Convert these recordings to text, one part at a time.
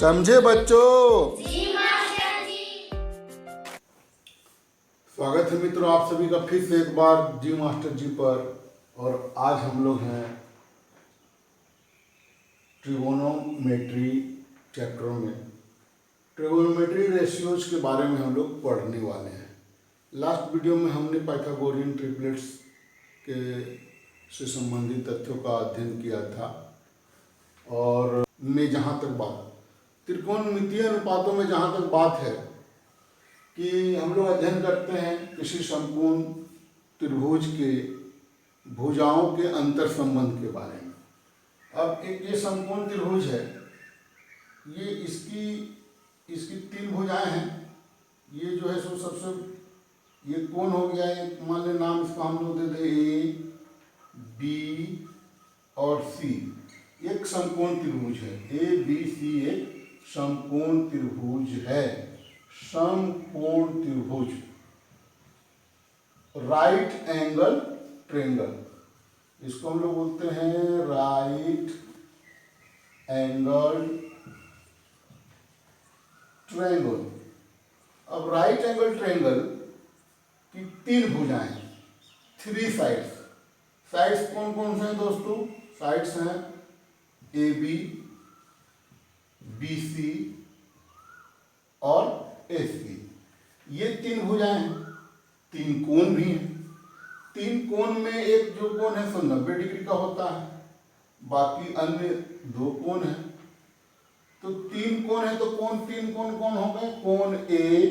समझे बच्चों? जी मास्टर जी। स्वागत है मित्रों आप सभी का फिर से एक बार जी मास्टर जी पर। और आज हम लोग हैं ट्रिगोनोमेट्री चैप्टर में। ट्रिगोनोमेट्री रेशियोज के बारे में हम लोग पढ़ने वाले हैं। लास्ट वीडियो में हमने पाइथागोरियन ट्रिपलेट्स के से संबंधित तथ्यों का अध्ययन किया था। और में जहाँ तक बात त्रिकोणमितीय अनुपातों में जहाँ तक बात है कि हम लोग अध्ययन करते हैं किसी समकोण त्रिभुज के भुजाओं के अंतर संबंध के बारे में। अब एक ये समकोण त्रिभुज है, ये इसकी तीन भुजाएं हैं। ये जो है सो सबसे ये कोण हो गया, एक मान ले नाम इसका हम लोग दे दे ए बी और सी। एक समकोण त्रिभुज है, ए बी सी एक समकोण त्रिभुज है। समकोण त्रिभुज राइट एंगल ट्रायंगल, इसको हम लोग बोलते हैं राइट एंगल ट्रायंगल। अब राइट एंगल ट्रायंगल की तीन भुजाएं, थ्री साइड्स। साइड्स कौन कौन से हैं दोस्तों? साइड्स हैं ए बी, बी सी और ए सी। ये तीन भुजाएं हैं। तीन कोण भी हैं। तीन कोण में एक जो कोण है सो 90 डिग्री का होता है, बाकी अन्य दो कोण हैं। तो तीन कोण है तो तीन कोण कौन हो गए? कोण ए,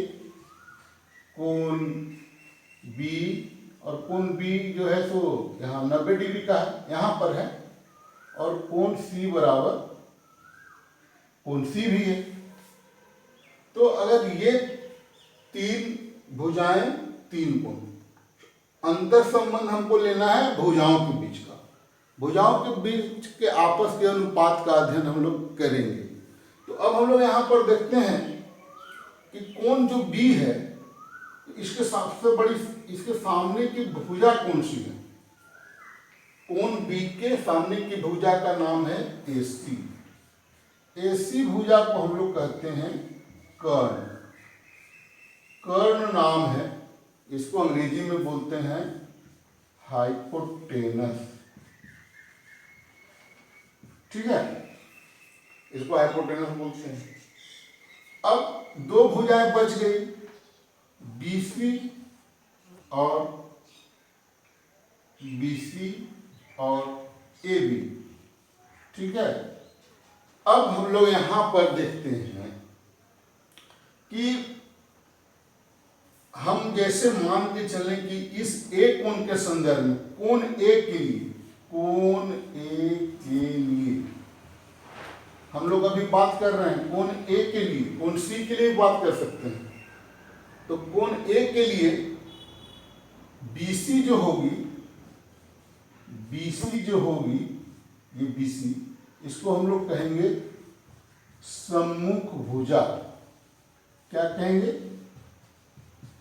कोण बी और कोण बी जो है सो यहाँ 90 डिग्री का है, यहाँ पर है। और कोण सी बराबर कोण सी भी है। तो अगर ये तीन भुजाएं तीन कोण, अंतर संबंध हमको लेना है भुजाओं के बीच का। भुजाओं के बीच के आपस के अनुपात का अध्ययन हम लोग करेंगे। तो अब हम लोग यहाँ पर देखते हैं कि कोण जो बी है इसके सबसे बड़ी, इसके सामने की भुजा कौन सी है? कोण बी के सामने की भुजा का नाम है ए सी। ए सी भुजा को हम लोग कहते हैं कर्ण। कर्ण नाम है, इसको अंग्रेजी में बोलते हैं हाइपोटेनस। ठीक है, इसको हाइपोटेनस बोलते हैं। अब दो भुजाएं बच गई, बीसी और बीसी और ए बी। ठीक है, अब हम लोग यहां पर देखते हैं कि हम जैसे मान के चलें कि इस ए कोण के संदर्भ में कोण ए के लिए हम लोग अभी बात कर रहे हैं कोण ए के लिए, कोण सी के लिए बात कर सकते हैं। तो कोण ए के लिए बीसी जो होगी, ये बीसी, इसको हम लोग कहेंगे सम्मुख भुजा। क्या कहेंगे?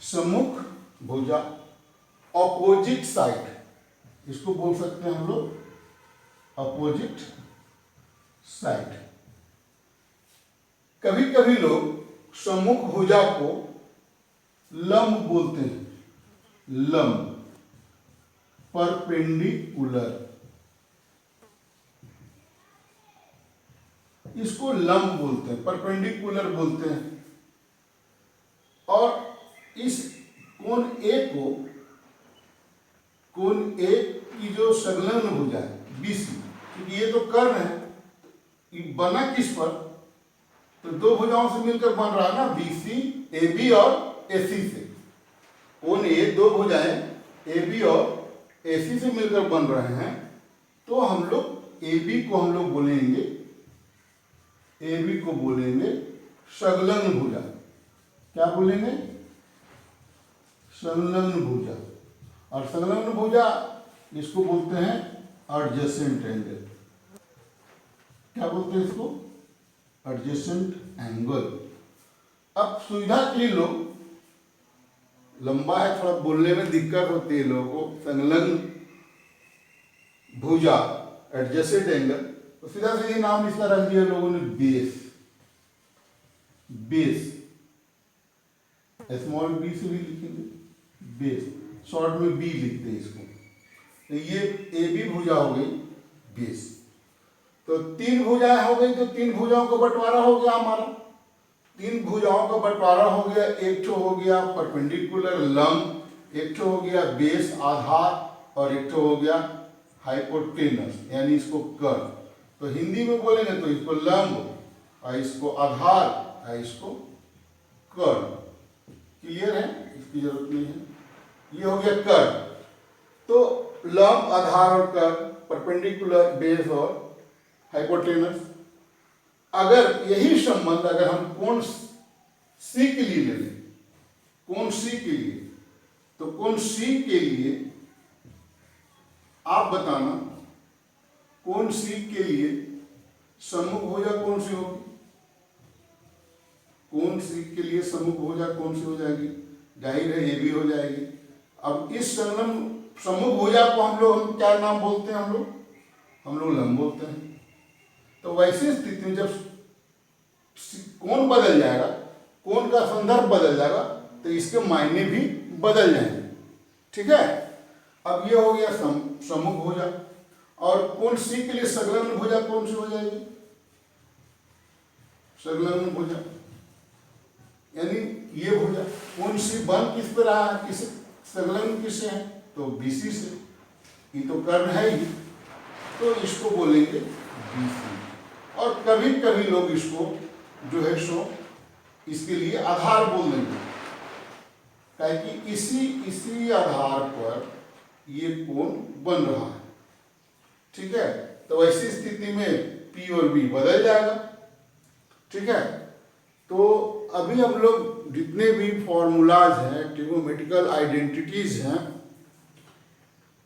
सम्मुख भुजा। ऑपोजिट साइड, इसको बोल सकते हैं हम लोग अपोजिट साइड। कभी कभी लोग सम्मुख भुजा को लंब बोलते हैं, लंब, परपेंडिकुलर, इसको लंब बोलते हैं, परपेंडिकुलर बोलते हैं। और इस कोण ए की जो संलग्न भुजा है बीसी, क्योंकि ये तो कर्ण है, ये बना किस पर? तो दो भुजाओं से मिलकर बन रहा है ना, बीसी, ए बी और ए सी से। कोण ए दो भुजाएं ए बी और ए सी से मिलकर बन रहे हैं। तो हम लोग ए बी को हम लोग बोलेंगे, ए बी को बोलेंगे संलग्न भुजा। क्या बोलेंगे? संलग्न भुजा। और संलग्न भुजा इसको बोलते हैं एडजेसेंट एंगल। क्या बोलते हैं इसको? Adjacent angle. अब सुविधा के लिए लोग, लंबा है थोड़ा बोलने में दिक्कत होती है लोगों को, संलग्न भुजा एडजेसेंट एंगल, तो सीधा सीधा नाम इसका रख दिया लोगों ने बेस। बेस, स्मॉल बी से भी लिखेंगे बेस, शॉर्ट में बी लिखते हैं इसको। तो ये ए बी भुजा हो गई बेस। तो तीन भुजाएं हो गई, तो तीन भुजाओं का बंटवारा हो गया हमारा। तीन भुजाओं का बंटवारा हो गया, एक ठो हो गया परपेंडिकुलर लंब, एक ठो हो गया बेस आधार, और एक ठो हो गया हाइपोटेनस यानी इसको कर्व। तो हिंदी में बोलेंगे तो इसको लंब, और इसको आधार, और इसको कर्व। क्लियर है, इसकी जरूरत नहीं है। ये हो गया कर्व। तो लंब, आधार और कर्व, परपेंडिकुलर, बेस और हाइपोटेनस। अगर यही संबंध अगर हम कोण सी के लिए ले लें, कोण सी के लिए, तो कोण सी के लिए आप बताना, कोण सी के लिए सम्मुख भुजा कौन सी होगी? कोण सी के लिए सम्मुख भुजा कौन सी हो जाएगी? जाहिर है ये भी हो जाएगी। अब इस संलग्न सम्मुख भुजा को हम लोग क्या नाम बोलते हैं? हम लोग लंब बोलते हैं। तो वैसी स्थिति में जब कोण बदल जाएगा, कोण का संदर्भ बदल जाएगा, तो इसके मायने भी बदल जाएंगे। ठीक है, अब ये हो गया सम्मुख भुजा। और कोण सी के लिए संलग्न भुजा कौन सी हो जाएगी? संलग्न भुजा यानी ये भुजा। कोण सी बन किस पे रहा है, किस संलग्न किससे है? तो बीसी से। ये तो कर्ण है ही, तो इसको बोलेंगे बीसी। और कभी कभी लोग इसको जो है सो इसके लिए आधार बोल देंगे, ताकि इसी आधार पर ये कोण बन रहा है। ठीक है, तो ऐसी स्थिति में P और B बदल जाएगा। ठीक है, तो अभी हम लोग जितने भी फॉर्मूलाज हैं, ट्रिग्नोमेट्रिकल आइडेंटिटीज हैं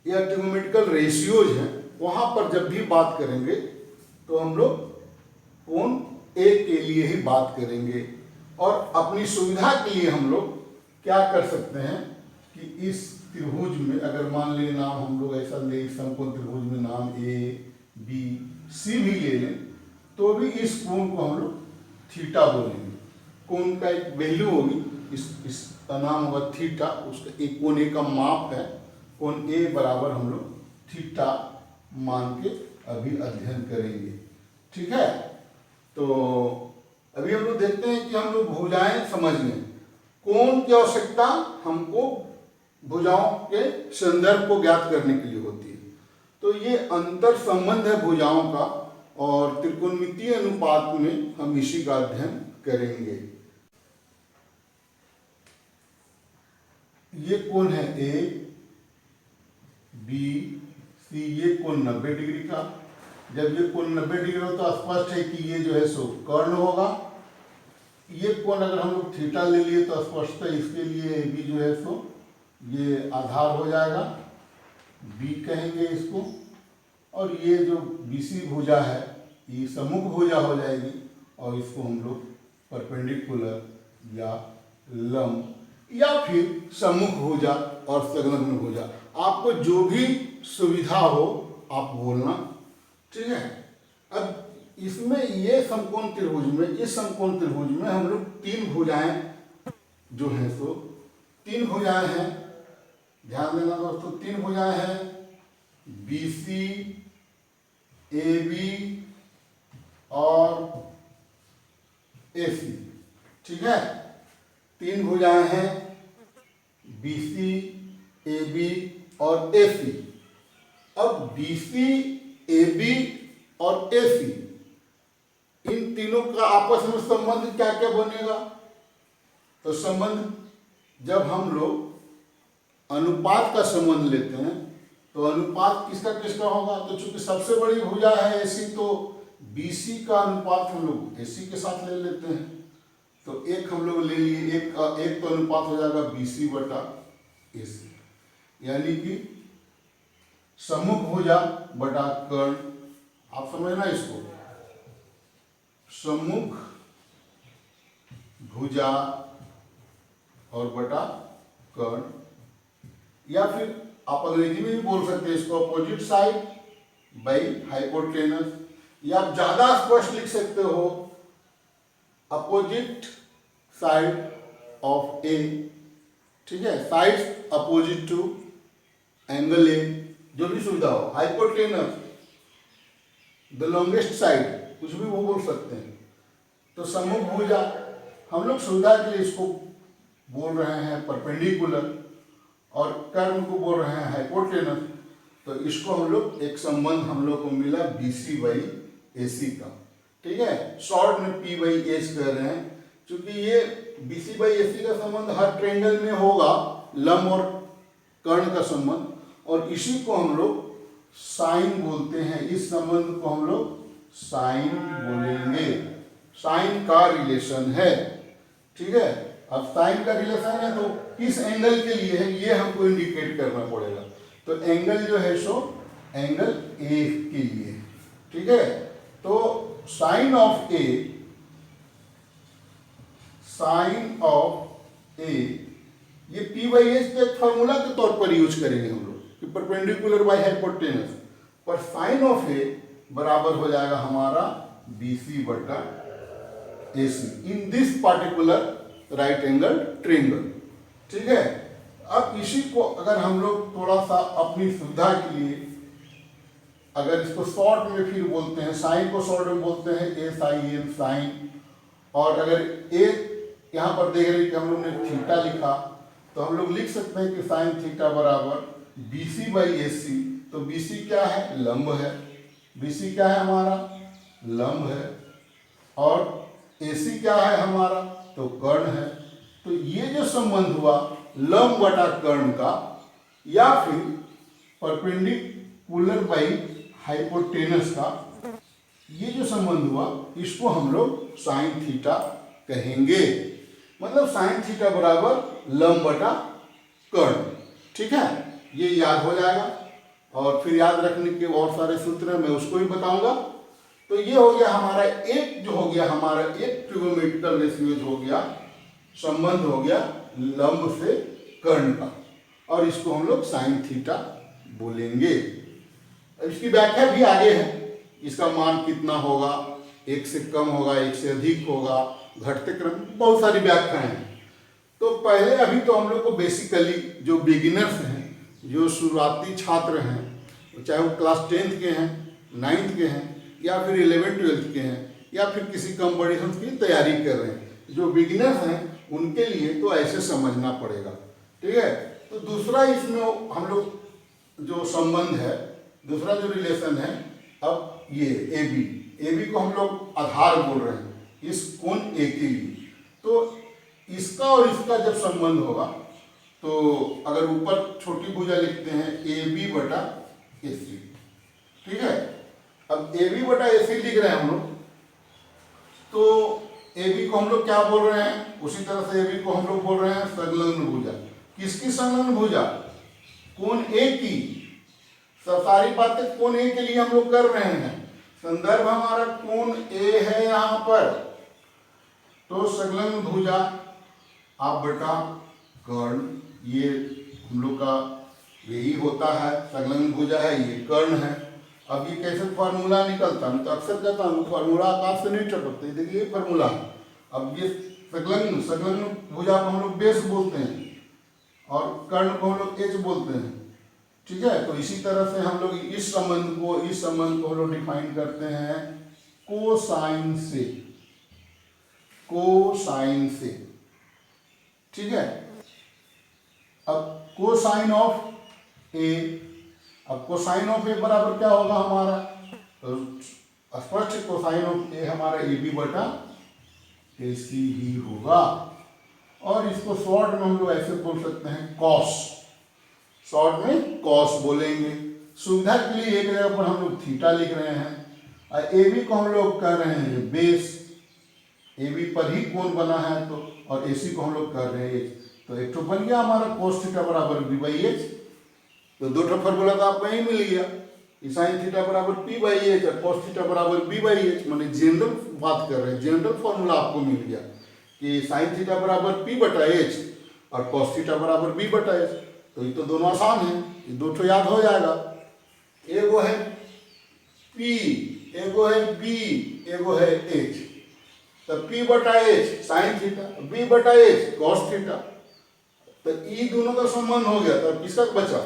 या ट्रिग्नोमेट्रिकल रेशियोज हैं, वहां पर जब भी बात करेंगे तो हम लोग कोण ए के लिए ही बात करेंगे। और अपनी सुविधा के लिए हम लोग क्या कर सकते हैं कि इस त्रिभुज में अगर मान लें नाम हम लोग ऐसा ले, समकोण त्रिभुज में नाम ए बी सी भी ले लें, तो भी इस कोण को हम लोग थीटा बोलेंगे। कोण का एक वैल्यू होगी, इसका नाम होगा थीटा, उसका एक कोण ए का माप है। कोण ए बराबर हम लोग थीटा मान के अभी अध्ययन करेंगे। ठीक है, तो अभी हम लोग देखते हैं कि हम लोग भुजाएं समझ लें। कोण की आवश्यकता हमको भुजाओं के संदर्भ को ज्ञात करने के लिए होती है। तो ये अंतर संबंध है भुजाओं का, और त्रिकोणमितीय अनुपात में हम इसी का अध्ययन करेंगे। ये कोण है ए बी सी, ये कोण 90 डिग्री का। जब ये कोण 90 डिग्री हो तो स्पष्ट है कि ये जो है सो कर्ण होगा। ये कोण अगर हम लोग थीटा ले लिए तो स्पष्ट है इसके लिए बी जो है सो ये आधार हो जाएगा, बी कहेंगे इसको। और ये जो बीसी भुजा है ये सम्मुख भुजा हो जाएगी, और इसको हम लोग परपेंडिकुलर या लंब या फिर सम्मुख भुजा और संलग्न भुजा, आपको जो भी सुविधा हो आप बोलना। ठीक है, अब इसमें ये समकोण त्रिभुज में, इस समकोण त्रिभुज में हम लोग तीन भुजाएं जो हैं सो तीन भुजाएं हैं। ध्यान देना दोस्तों, तीन भुजाएं हैं, BC AB और AC। ठीक है, तीन भुजाएं हैं BC AB और AC। अब BC AB और AC, इन तीनों का आपस में संबंध क्या क्या बनेगा? तो संबंध जब हम लोग अनुपात का संबंध लेते हैं तो अनुपात किसका किसका होगा? तो चूंकि सबसे बड़ी भुजा है AC, तो BC का अनुपात हम लोग AC के साथ ले लेते हैं। तो एक हम लोग ले लिए, एक तो अनुपात हो जाएगा BC बटा AC, यानी कि सम्मुख भुजा बटा कर्ण। आप समझना इसको, सम्मुख भुजा और बटा कर्ण, या फिर आप अंग्रेजी में भी बोल सकते हैं इसको अपोजिट साइड बाई हाइपोटेनस, या आप ज्यादा स्पष्ट लिख सकते हो अपोजिट साइड ऑफ ए, ठीक है, sides opposite to angle A, जो भी सुविधा हो, हाइपोटेनस, द लॉन्गेस्ट साइड, कुछ भी वो बोल सकते हैं। तो सम्मुख भुजा हम लोग सुविधा के लिए इसको बोल रहे हैं परपेंडिकुलर, और कर्म को बोल रहे हैं हाइपोटेनस। तो इसको हम लोग एक संबंध हम लोग को मिला BC बाई AC का, ठीक है, शॉर्ट में P बाई H कह रहे हैं, क्योंकि ये BC बाई AC का संबंध हर ट्रायंगल में होगा, लंब और कर्ण का संबंध, और इसी को हम लोग साइन बोलते हैं। इस संबंध को हम लोग साइन बोलेंगे, साइन का रिलेशन है, ठीक है। अब साइन का रिलेशन है तो किस एंगल के लिए है ये हमको इंडिकेट करना पड़ेगा। तो एंगल जो है सो एंगल ए के लिए, ठीक है। तो sine of A, sine of A ये P बाई एच के एक फॉर्मूला के तौर पर यूज करेंगे हम लोग कि परपेंडिकुलर बाई हाइपोटेनस, पर साइन ऑफ ए बराबर हो जाएगा हमारा BC बटा AC in this particular right angle triangle, ठीक है। अब इसी को अगर हम लोग थोड़ा सा अपनी सुविधा के लिए अगर इसको शॉर्ट में फिर बोलते हैं, साइन को शॉर्ट में बोलते हैं SIN साइन, और अगर ए यहाँ पर देख रहे कि हम लोग ने थीटा लिखा, तो हम लोग लिख सकते हैं कि साइन थीटा बराबर BC बाई AC। तो BC क्या है, लंब है, BC क्या है हमारा, लंब है, और AC क्या है हमारा, तो कर्ण है। तो ये जो संबंध हुआ लंब बटा कर्ण का, या फिर परपेंडिकुलर बाई हाइपोटेनस का, ये जो संबंध हुआ इसको हम लोग साइन थीटा कहेंगे। मतलब साइन थीटा बराबर लंब बटा कर्ण, ठीक है, ये याद हो जाएगा। और फिर याद रखने के और सारे सूत्र हैं, मैं उसको भी बताऊंगा। तो ये हो गया हमारा एक, जो हो गया हमारा एक ट्रिगोनोमेट्रिकल रेशियो हो गया, संबंध हो गया लंब से कर्ण का, और इसको हम लोग साइन थीटा बोलेंगे। इसकी व्याख्या भी आगे है, इसका मान कितना होगा, एक से कम होगा, एक से अधिक होगा, घटते क्रम, बहुत सारी व्याख्याएं हैं। तो पहले अभी तो हम लोग को बेसिकली जो बिगिनर्स हैं, जो शुरुआती छात्र हैं, चाहे वो क्लास 10th के हैं, 9th के हैं, या फिर 11th 12th के हैं, या फिर किसी कॉम्पिटिशन की तैयारी कर रहे हैं, जो बिगिनर्स हैं उनके लिए तो ऐसे समझना पड़ेगा, ठीक है। तो दूसरा इसमें हम लोग जो संबंध है, दूसरा जो रिलेशन है, अब ये AB को हम लोग आधार बोल रहे हैं इस कोण A के लिए। तो इसका और इसका जब संबंध होगा, तो अगर ऊपर छोटी भुजा लिखते हैं AB बटा AC, ठीक है। अब AB बटा AC लिख रहे हैं हम लोग, तो AB को हम लोग क्या बोल रहे हैं, उसी तरह से AB को हम लोग बोल रहे हैं संलग्न भुजा। किसकी संलग्न भुजा, कोण A की। सारी बातें कोण A के लिए हम लोग कर रहे हैं, संदर्भ हमारा कोण A है यहाँ पर। तो संलग्न भुजा आप बटा कर्ण, ये हम लोग का यही होता है, संलग्न भुजा है, ये कर्ण है। अब ये कैसे फार्मूला निकलता है, तो अक्सर कहता हूँ फार्मूला आकाश से नहीं टपकते, देखिए ये फार्मूला। अब ये संलग्न भुजा को हम लोग बेस बोलते हैं, और कर्ण को हम लोग एच बोलते हैं, ठीक है। तो इसी तरह से हम लोग इस संबंध को हम लोग डिफाइन करते हैं कोसाइन से, ठीक है। अब कोसाइन ऑफ ए, अब कोसाइन ऑफ ए बराबर क्या होगा हमारा, तो स्पष्ट कोसाइन ऑफ ए हमारा AB बटा AC ही होगा। और इसको शॉर्ट में हम लोग ऐसे बोल सकते हैं कॉस, शॉर्ट में कॉस बोलेंगे। सुविधा के लिए एक जगह पर हम लोग थीटा लिख रहे हैं, और AB को हम लोग कर रहे हैं बेस, AB पर ही कोण बना है, तो और AC को हम लोग कर रहे हैं H। तो एक तो बन गया हमारा cos थीटा बराबर B बाई H। तो दो ठो फॉर्मूला तो आपको यही मिल गया, साइन थीटा बराबर P बाई H और cos थीटा बराबर B बाई H। मैंने जनरल बात कर रहे हैं, जनरल फॉर्मूला आपको मिल गया कि साइन थीटा बराबर P बटा H और cos थीटा बराबर B बटा H। तो ये तो दोनों आसान है, ये दो ठो याद हो जाएगा। एगो है P, एगो है B, एगो है H। तो P बटा H साइन थीटा, B बटा H कॉस थीटा। तो ई दोनों का संबंध हो गया, तो अब किसका बचा?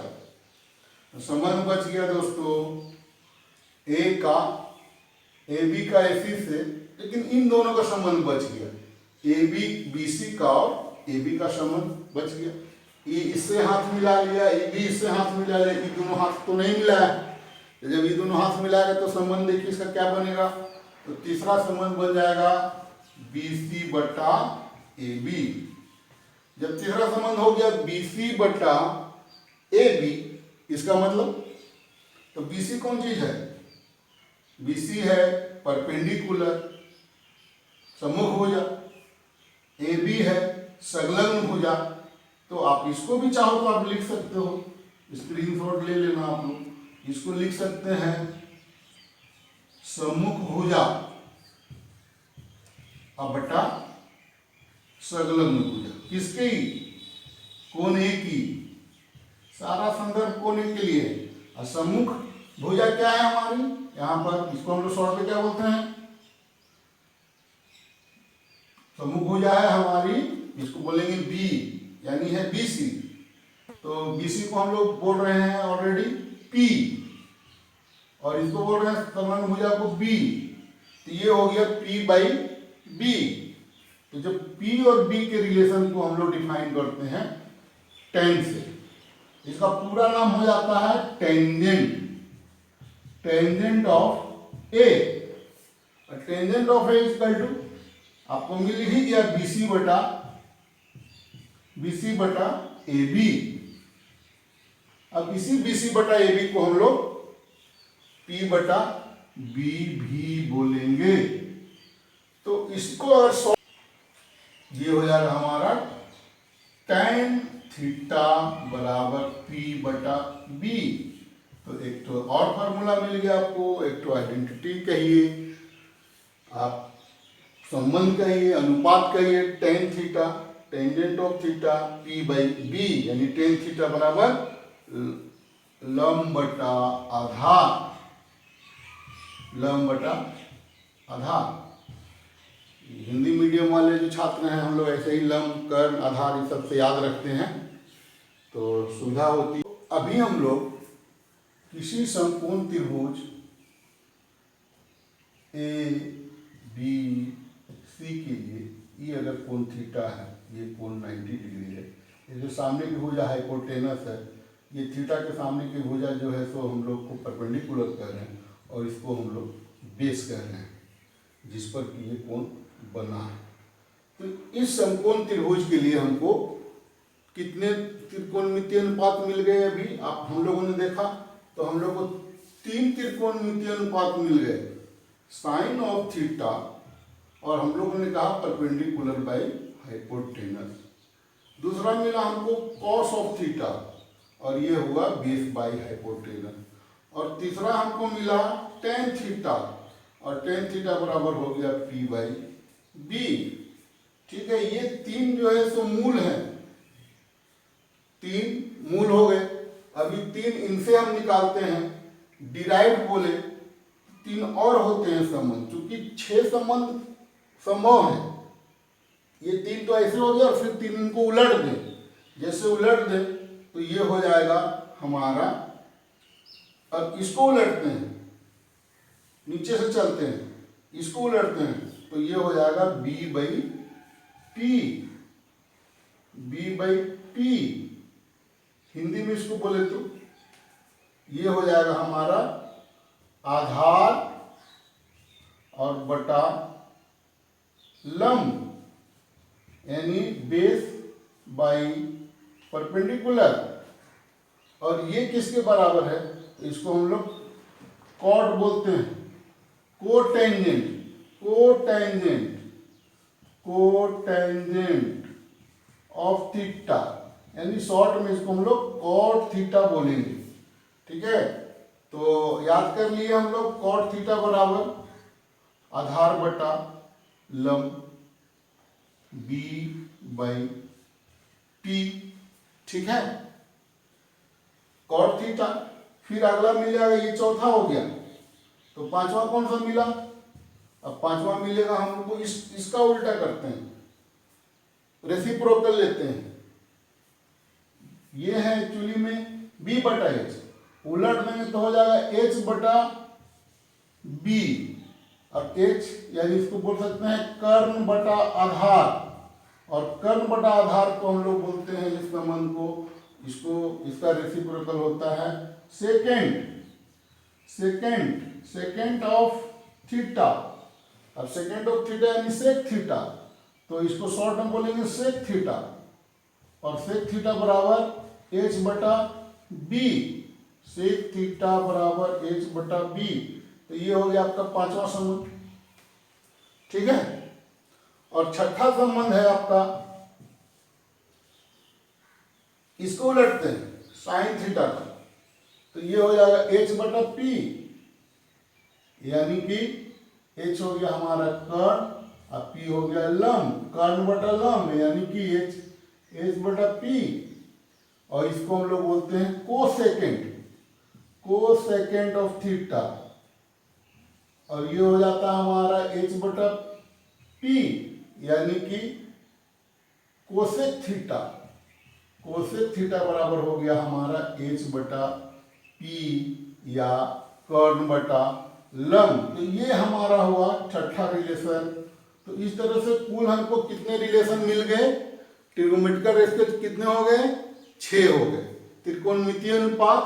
संबंध बच गया दोस्तों ए का ए बी का ए सी से, लेकिन इन दोनों का संबंध बच गया, ए बी बी सी का और ए बी का संबंध बच गया। ये इससे हाथ मिला लिया, ए बी इससे हाथ मिला लिया, ये दोनों हाथ तो नहीं मिला है। जब ये दोनों हाथ मिलाएगा तो संबंध देखिए इसका क्या बनेगा, तो तीसरा संबंध बन जाएगा बी सी बटा ए बी। जब तीसरा संबंध हो गया बी सी बटा ए बी, इसका मतलब तो बी सी कौन चीज है? बी सी है परपेंडिकुलर सम्मुख भुजा, ए बी है संलग्न भुजा। तो आप इसको भी चाहो तो आप लिख सकते हो, स्क्रीनशॉट ले लेना आप लोग। इसको लिख सकते हैं सम्मुख भुजा अब बटा संलग्न भुजा। किसकी? कोण ए की। सारा संदर्भ कोण ए के लिए है। और सम्मुख भुजा क्या है हमारी? यहाँ पर इसको हम लोग शॉर्ट में क्या बोलते हैं? सम्मुख भुजा है हमारी, इसको बोलेंगे बी, यानी है बी सी। तो बी सी को हम लोग बोल रहे हैं ऑलरेडी पी, और इसको बोल रहे हैं संलग्न भुजा को बी। तो ये हो गया पी बाई बी। तो जब पी और बी के रिलेशन को हम लोग डिफाइन करते हैं टेन से, इसका पूरा नाम हो जाता है tangent, tangent of A. Tangent of A equal to आपको मिल ही गया बी सी बटा ए बी। अब इसी बी सी बटा ए बी को हम लोग पी बटा बी भी बोलेंगे। तो इसको अगर ये हो जाएगा हमारा tan थीटा बराबर पी बटा बी। तो एक तो और फार्मूला मिल गया आपको, एक तो आइडेंटिटी कहिए, आप संबंध कहिए, अनुपात कहिए, tan theta tangent of theta P by B, यानी tan थीटा बराबर लंब बटा आधार, लंब बटा आधार। हिंदी मीडियम वाले जो छात्र हैं हम लोग ऐसे ही लंब कर्ण आधार ये सब से याद रखते हैं तो सुविधा होती है। अभी हम लोग किसी समकोण त्रिभुज ए बी सी के लिए ये अगर कोण थीटा है, ये कोण 90 डिग्री है, ये जो सामने की भुजा हाइपोटेनस है, ये थीटा के सामने की भुजा जो है सो हम लोग को परपेंडिकुलर कर रहे हैं, और इसको हम लोग बेस कह रहे हैं जिस पर कि ये कोण बना है। तो इस समकोण त्रिभुज के लिए हमको कितने त्रिकोणमितीय अनुपात मिल गए? अभी आप हम लोगों ने देखा तो हम लोग को 3 त्रिकोणमितीय अनुपात मिल गए, साइन ऑफ थीटा, और हम लोगों ने कहा परपेंडिकुलर बाय हाइपोटेनस। दूसरा मिला हमको कॉस ऑफ थीटा, और ये हुआ बेस बाय हाइपोटेनस। और तीसरा हमको मिला tan थीटा, और tan थीटा बराबर हो गया p बाई बी। ठीक है, ये 3 जो है सो मूल है, 3 मूल हो गए। अभी 3 इनसे हम निकालते हैं, डिराइव्ड बोले 3 और होते हैं संबंध, क्योंकि 6 संबंध संभव है। ये 3 तो ऐसे हो गया, और फिर 3 इनको उलट दें, जैसे उलट दें तो ये हो जाएगा हमारा, अब इसको उलटते हैं, नीचे से चलते हैं, इसको उलटते हैं तो ये हो जाएगा B by P, B by P. Hindi में इसको बोले तो ये हो जाएगा हमारा आधार और बटा लंब, यानी बेस बाई परपेंडिकुलर। और ये किसके बराबर है? तो इसको हम लोग कॉट बोलते हैं, cotangent, cotangent, cotangent of theta, यानी शॉर्ट में इसको हम लोग कॉट थीटा बोलेंगे। ठीक है, तो याद कर लिए हम लोग कॉट थीटा बराबर आधार बटा लंब बी बाई पी। ठीक है, कॉट थीटा। फिर अगला मिल जाएगा, ये चौथा हो गया, तो पांचवा कौन सा मिला? अब पांचवा मिलेगा, हम लोग को इसका उल्टा करते हैं, रेसिप्रोकल लेते हैं। ये है एक्चुअली में b बटा h, उलट देंगे तो हो जाएगा h बटा b। अब h यानी इसको बोल सकते हैं कर्ण बटा आधार, और कर्ण बटा आधार को हम लोग बोलते हैं इस संबंध को, इसका रेसिप्रोकल होता है सेकेंड ऑफ थीटा। अब सेकेंड ऑफ थीटा यानी सेक थीटा, तो इसको शॉर्ट में बोलेंगे सेक थीटा, और सेक थीटा बराबर h बटा b, सेक थीटा बराबर h बटा b। तो ये हो गया आपका पांचवा संबंध, ठीक है। और छठा संबंध है आपका, इसको उलटते हैं साइन थीटा का, तो ये हो जाएगा h बटा p, यानी कि h हो गया हमारा कर्ण और p हो गया लंब, कर्ण बटा लंब यानी कि h बटा p, और इसको हम लोग बोलते हैं कोसेकेंड ऑफ थीटा, और ये हो जाता है हमारा h बटा p, यानी कि कोसेक थीटा बराबर हो गया हमारा h बटा p या कर्ण बटा लंब। तो ये हमारा हुआ छठा रिलेशन। तो इस तरह से कुल हमको कितने रिलेशन मिल गए, ट्रिगोनोमेट्रिकल रेशियो कितने हो गए, 6 हो गए, त्रिकोणमितीय अनुपात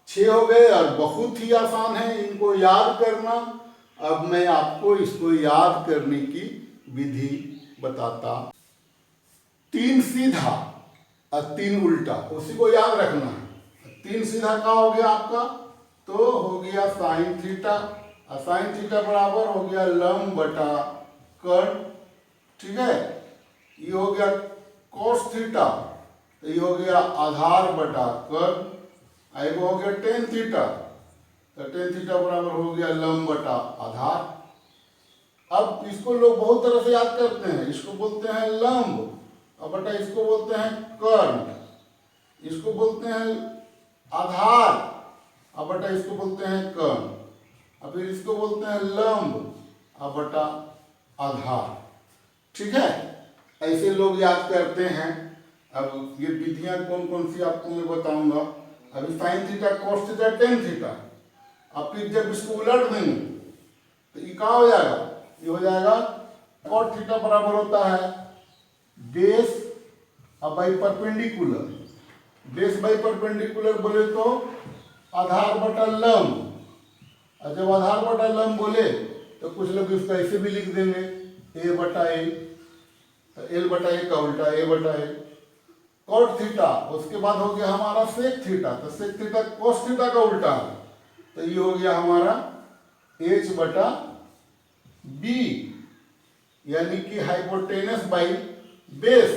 6 हो गए, और बहुत ही आसान है इनको याद करना। अब मैं आपको इसको याद करने की विधि बताता। 3 सीधा और 3 उल्टा, उसी को याद रखना है। 3 सीधा का हो गया आपका, तो हो गया साइन थीटा, और साइन थीटा बराबर हो गया लंब बटा कर्ण, ठीक है। ये हो गया कोस थीटा, तो ये हो गया आधार बटा कर्ण, एक हो गया टेन थीटा, तो टेन थीटा बराबर हो गया लंब बटा आधार। अब इसको लोग बहुत तरह से याद करते हैं, इसको बोलते हैं लंब, और बटा इसको बोलते हैं कर्ण, इसको बोलते हैं आधार, और बटा इसको बोलते हैं कर्ण, और फिर इसको बोलते हैं लंब और बटा आधार, ठीक है। ऐसे लोग याद करते हैं। अब ये विधियां कौन कौन सी आपको मैं बताऊंगा। अभी sine theta cos theta tan theta, अब फिर जब इसको उलट देंगे तो ये क्या हो जाएगा, ये हो जाएगा कॉट थीटा बराबर होता है बेस अब by perpendicular, base by perpendicular बोले तो आधार बटा लंब, और जब आधार बटा लंब बोले तो कुछ लोग इसको ऐसे भी लिख देंगे ए बटा ए, तो एल बटा ए का उल्टा ए बटा ए। कॉट थीटा, उसके बाद हो गया हमारा सेक थीटा, तो सेक थीटा कोस थीटा का उल्टा है, तो ये हो गया हमारा h बटा b, यानी कि hypotenuse by base,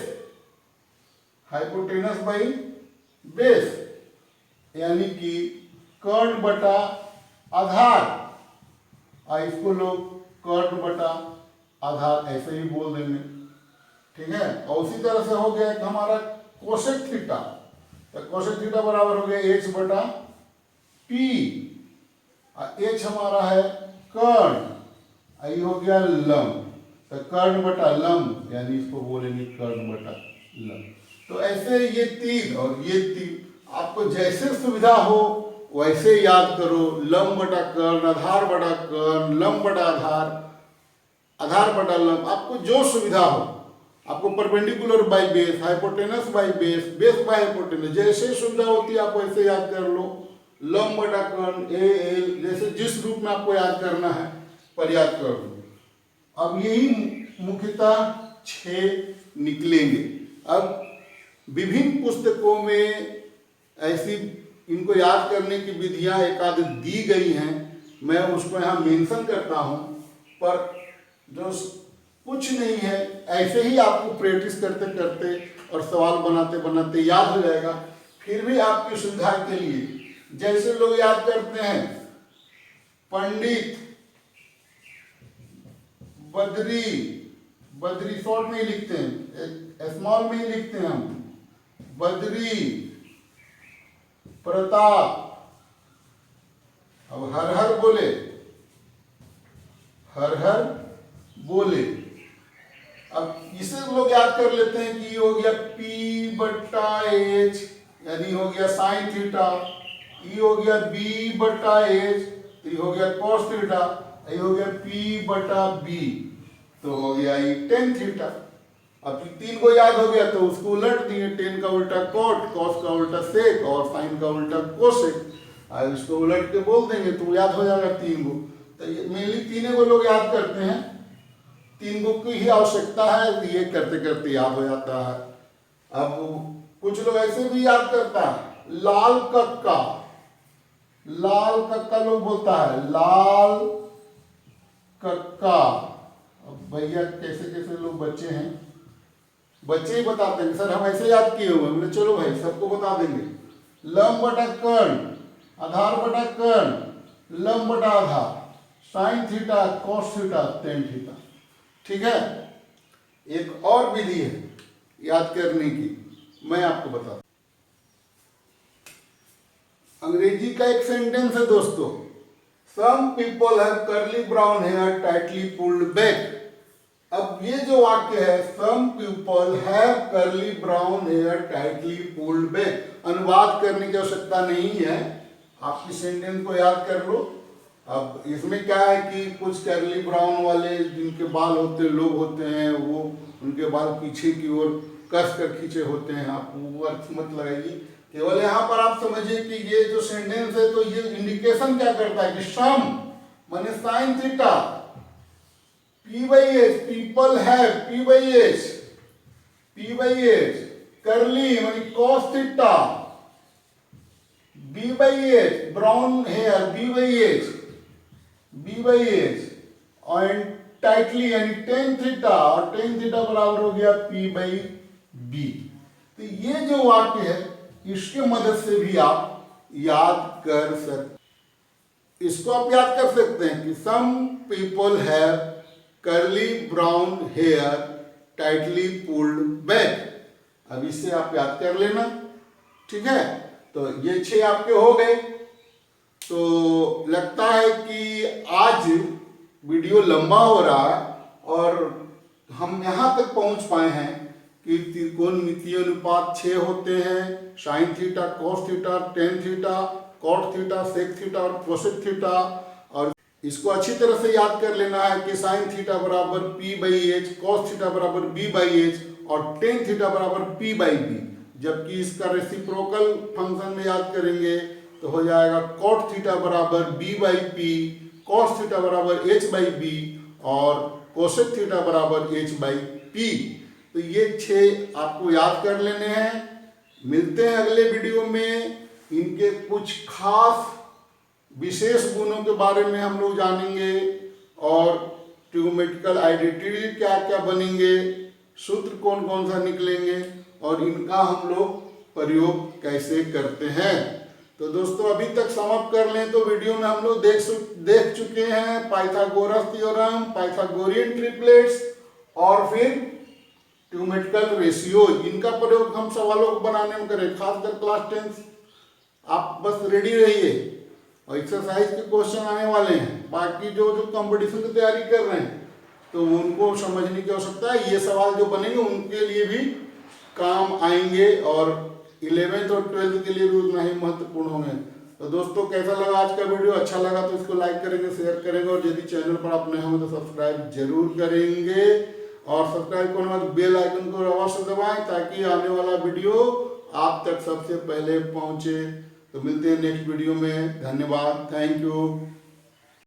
hypotenuse by base, यानी कि कर्ण बटा आधार, और इसको लोग कर्ण बटा आधार ऐसे ही बोल देंगे, ठीक है। और उसी तरह से हो गया हमारा कोसेक थीटा, तो कोसेक थीटा बराबर हो गया h बटा p, और h हमारा है कर्ण, ये हो गया लंब, तो कर्ण बटा लंब, यानी इसको बोलेंगे कर्ण बटा लंब। तो ऐसे ये 3 और ये 3 आपको जैसे सुविधा हो वैसे याद करो, लंब बटा कर्ण, आधार बटा कर्ण, लंब बटा आधार, आधार बटा लंब, आपको जो सुविधा हो, आपको perpendicular by base, hypotenuse by base, base by hypotenuse, जैसे सुविधा होती है आप वैसे याद कर लो। लंब बटा कर्ण ए एल, जैसे जिस रूप में आपको याद करना है पर याद कर लो। अब यही मुख्यतः 6 निकलेंगे। अब विभिन्न पुस्तकों में ऐसी इनको याद करने की विधियां एकाध दी गई हैं, मैं उसको यहाँ मेंशन करता हूँ, पर जो कुछ नहीं है, ऐसे ही आपको प्रैक्टिस करते करते और सवाल बनाते बनाते याद हो जाएगा। फिर भी आपकी सुविधा के लिए जैसे लोग याद करते हैं पंडित बद्री, बद्री शॉर्ट में ही लिखते हैं, स्मॉल में ही लिखते हैं हम, बद्री प्रताप। अब हर हर बोले, हर हर बोले। अब इसे लोग याद कर लेते हैं कि ये हो गया P बटा H, यानी हो गया साइन थीटा। ये हो गया B बटा H, तो ये हो गया cos थीटा। ये हो गया P बटा B, तो हो गया ये टेन थीटा। अब तीन को याद हो गया तो उसको उलट दिए, टेन का उल्टा कॉट, कॉस का उल्टा सेक और साइन का उल्टा कोसेक। अब इसको उलट के बोल देंगे तो याद हो जाएगा तीन को। तो ये मेनली तीनों को लोग याद करते हैं, तीन को की ही आवश्यकता है, ये करते करते याद हो जाता है। अब कुछ लोग ऐसे भी याद करता है, लाल कक्का, लाल कक्का लोग बोलता है, लाल कक्का। अब भैया कैसे कैसे लोग बच्चे हैं, बच्चे ही बताते हैं सर हम ऐसे याद किए हुए। बोले चलो भाई सबको बता देंगे। लंब बटा कर्ण, आधार बटा कर्ण, लंब बटा आधार, sine theta cos theta tan theta. ठीक है, एक और विधि है याद करने की, मैं आपको बताता। अंग्रेजी का एक सेंटेंस है दोस्तों, some people have curly brown hair tightly pulled back. अब ये जो वाक्य है, some people have curly brown hair tightly pulled back, अनुवाद करने की आवश्यकता नहीं है, आप इस सेंटेंस को याद कर लो। अब इसमें क्या है कि कुछ कर्ली ब्राउन वाले जिनके बाल होते लोग होते हैं, वो उनके बाल पीछे की ओर कस कर खींचे होते हैं। आप वो अर्थ मत लगाइए, केवल यहाँ पर आप समझिए कि ये जो सेंटेंस है तो ये इंडिकेशन क्या करता है कि सम माने sine theta, P by H, people have P by H, P by H, curly माने cos theta, B by H, brown hair B by H, B by H, और tightly यानी tan theta, और tan theta बराबर हो गया P by B। तो ये जो वाक्य है इसके मदद से भी आप याद कर सकते, इसको आप याद कर सकते हैं कि some people have curly brown hair tightly pulled back. अब इससे आप याद कर लेना, ठीक है। तो ये 6 आपके हो गए। तो लगता है कि आज वीडियो लंबा हो रहा है और हम यहाँ तक पहुँच पाए हैं कि त्रिकोणमितीय अनुपात 6 होते हैं, sine theta cos theta tan theta cot theta sec theta और कोसेक थीटा। और इसको अच्छी तरह से याद कर लेना है कि साइन थीटा बराबर P by H, cos theta बराबर B बाई H और टेन थीटा बराबर P बाई B। जबकि इसका रेसिप्रोकल फंक्शन में याद करेंगे तो हो जाएगा कॉट थीटा बराबर B by P, cos theta बराबर H बाई B और कोसेक थीटा बराबर H बाई P। तो ये 6 आपको याद कर लेने हैं। मिलते हैं अगले वीडियो में, इनके कुछ खास विशेष गुणों के बारे में हम लोग जानेंगे और ट्रिगोनोमेट्रिकल आइडेंटिटी क्या क्या बनेंगे, सूत्र कौन कौन सा निकलेंगे और इनका हम लोग प्रयोग कैसे करते हैं। तो दोस्तों अभी तक समाप्त कर लें तो वीडियो में हम लोग देख चुके हैं पाइथागोरस थ्योरम, पाइथागोरियन ट्रिपलेट्स और फिर ट्रिगोनोमेट्रिकल रेशियो। इनका प्रयोग हम सवालों को बनाने में करें, खासकर क्लास 10। आप बस रेडी रहिए और एक्सरसाइज के क्वेश्चन आने वाले हैं। बाकी जो कंपटीशन की तैयारी कर रहे हैं तो उनको समझने की आवश्यकता है, ये सवाल जो बनेंगे उनके लिए भी काम आएंगे और 11th और 12th के लिए भी उतना ही महत्वपूर्ण होंगे। तो दोस्तों कैसा लगा आज का वीडियो? अच्छा लगा तो इसको लाइक करेंगे, शेयर करेंगे और यदि चैनल पर आप नए होंगे तो सब्सक्राइब जरूर करेंगे और सब्सक्राइब करने के बाद बेल आइकन को अवश्य दबाएं ताकि आने वाला वीडियो आप तक सबसे पहले पहुंचे। तो मिलते हैं नेक्स्ट वीडियो में, धन्यवाद, थैंक यू।